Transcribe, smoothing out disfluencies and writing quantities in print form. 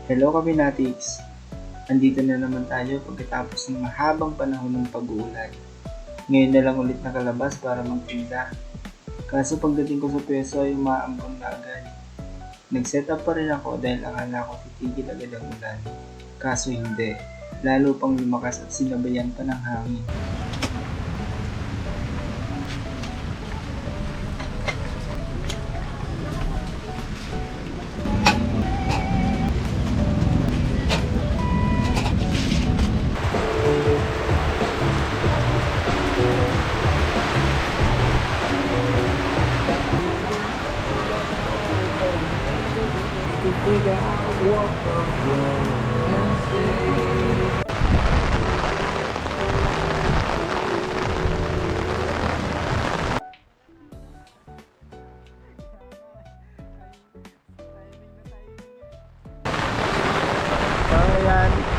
Hello Kabinatics! Andito na naman tayo pagkatapos ng mahabang panahon ng pag-uulan. Ngayon na lang ulit nakalabas para magtinda. Kaso pagdating ko sa pwesto ay umaambon na agad. Nag-set up pa rin ako dahil akala ko titigil agad ang ulan. Kaso hindi. Lalo pang lumakas at sinabayan pa ng hangin. So ayan,